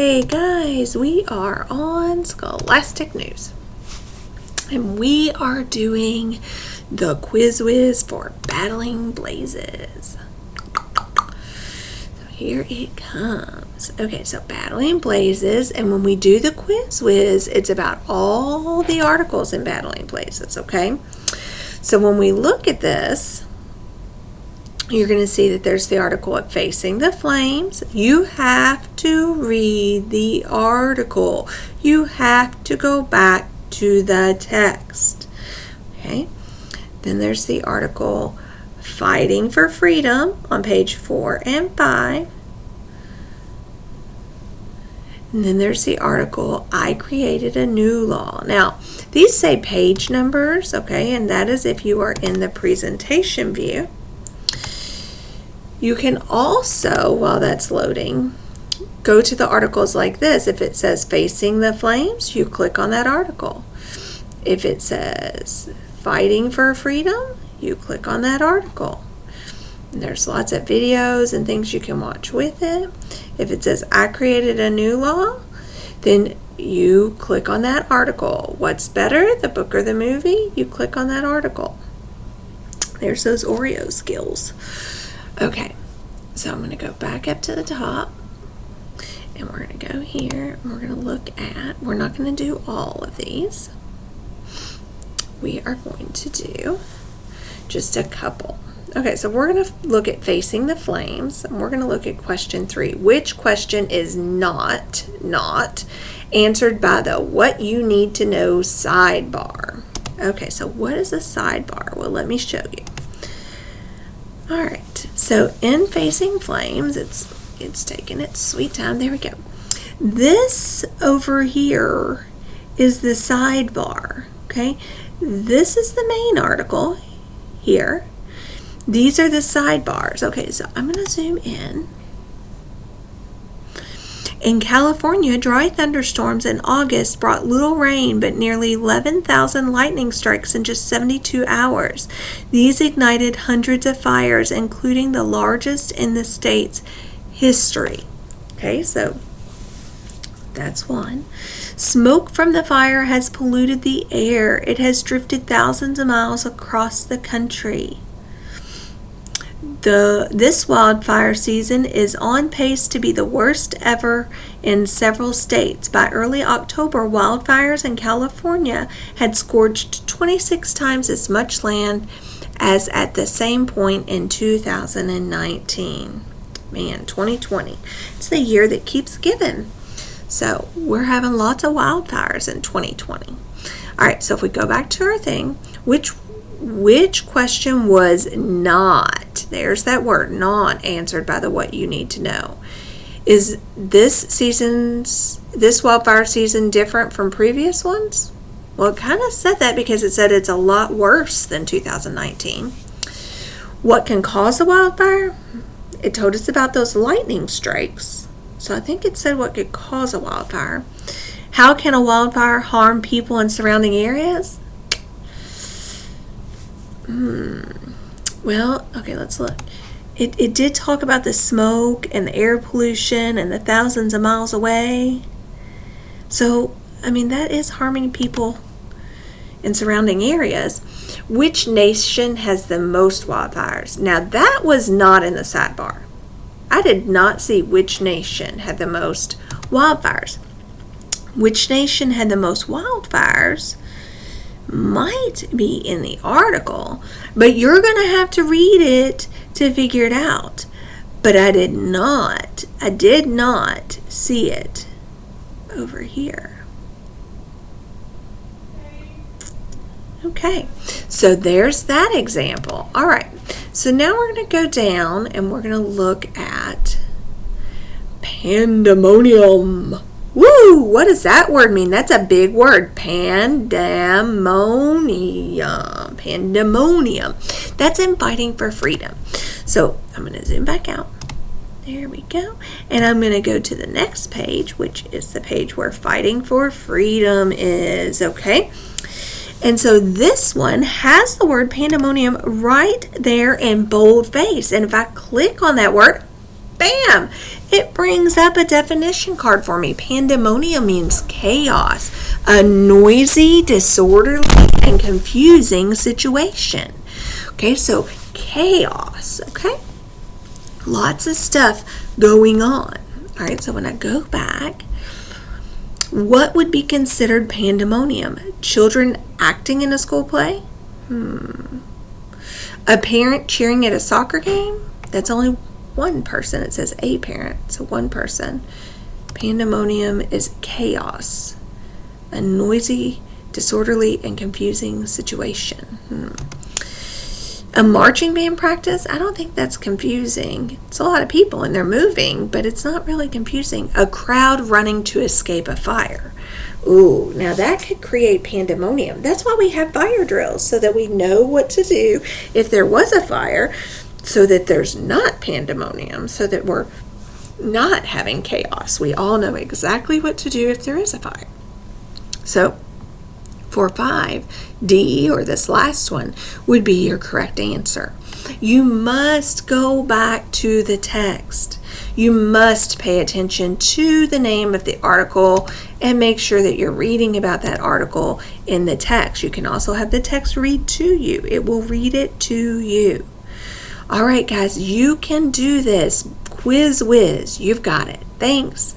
Hey guys, we are on Scholastic News and we are doing the Whiz for Battling Blazes. So here it comes. Okay, so Battling Blazes, and when we do the Whiz, it's about all the articles in Battling Blazes, okay? So when we look at this, you're going to see that there's the article at Facing the Flames. You have to read the article. You have to go back to the text. Okay. Then there's the article Fighting for Freedom on page 4 and 5. And then there's the article I Created a New Law. Now, these say page numbers, okay, and that is if you are in the presentation view. You can also, while that's loading, go to the articles like this. If it says Facing the Flames, you click on that article. If it says Fighting for Freedom, you click on that article. And there's lots of videos and things you can watch with it. If it says I Created a New Law, then you click on that article. What's better, the book or the movie? You click on that article. There's those Oreo skills. Okay, so I'm going to go back up to the top, and we're going to go here, and we're going to look at, we're not going to do all of these. We are going to do just a couple. Okay, so we're going to look at Facing the Flames, and we're going to look at question 3. Which question is not answered by the What You Need to Know sidebar? Okay, so what is a sidebar? Well, let me show you. All right, so in Facing Flames, it's taking its sweet time. There we go. This over here is the sidebar, okay? This is the main article here. These are the sidebars. Okay, so I'm going to zoom in. In California, dry thunderstorms in August brought little rain but nearly 11,000 lightning strikes in just 72 hours. These ignited hundreds of fires, including the largest in the state's history. Okay, so that's one. Smoke from the fire has polluted the air. It has drifted thousands of miles across the country. This wildfire season is on pace to be the worst ever in several states. By early October, wildfires in California had scorched 26 times as much land as at the same point in 2019. Man, 2020. It's the year that keeps giving. So we're having lots of wildfires in 2020. All right, so if we go back to our thing, which question was not, there's that word, not answered by the What You Need to Know? Is this wildfire season different from previous ones? Well, it kind of said that because it said it's a lot worse than 2019. What can cause a wildfire? It told us about those lightning strikes. So I think it said what could cause a wildfire. How can a wildfire harm people in surrounding areas? Well, okay, let's look. It did talk about the smoke and the air pollution and the thousands of miles away. So, I mean, that is harming people in surrounding areas. Which nation has the most wildfires? Now, that was not in the sidebar. I did not see which nation had the most wildfires. Which nation had the most wildfires might be in the article, but you're going to have to read it to figure it out. But I did not see it over here. Okay, so there's that example. All right, so now we're going to go down and we're going to look at pandemonium. Woo! What does that word mean? That's a big word. Pandemonium. Pandemonium. That's in Fighting for Freedom. So I'm going to zoom back out. There we go. And I'm going to go to the next page, which is the page where Fighting for Freedom is. Okay? And so this one has the word pandemonium right there in bold face. And if I click on that word, Bam! It brings up a definition card for me. Pandemonium means chaos, a noisy, disorderly, and confusing situation. Okay, so chaos, okay? Lots of stuff going on. All right, so when I go back, what would be considered pandemonium? Children acting in a school play? A parent cheering at a soccer game? That's only one person. It says a parent, so one person. Pandemonium is chaos, a noisy, disorderly, and confusing situation. A marching band practice? I don't think that's confusing. It's a lot of people and they're moving, but it's not really confusing. A crowd running to escape a fire. Ooh, now that could create pandemonium. That's why we have fire drills, so that we know what to do if there was a fire, so that there's not pandemonium, so that we're not having chaos. We all know exactly what to do if there is a fire. So for 5D, or this last one, would be your correct answer. You must go back to the text. You must pay attention to the name of the article and make sure that you're reading about that article in the text. You can also have the text read to you. It will read it to you. All right, guys, you can do this. Quiz Whiz, you've got it. Thanks.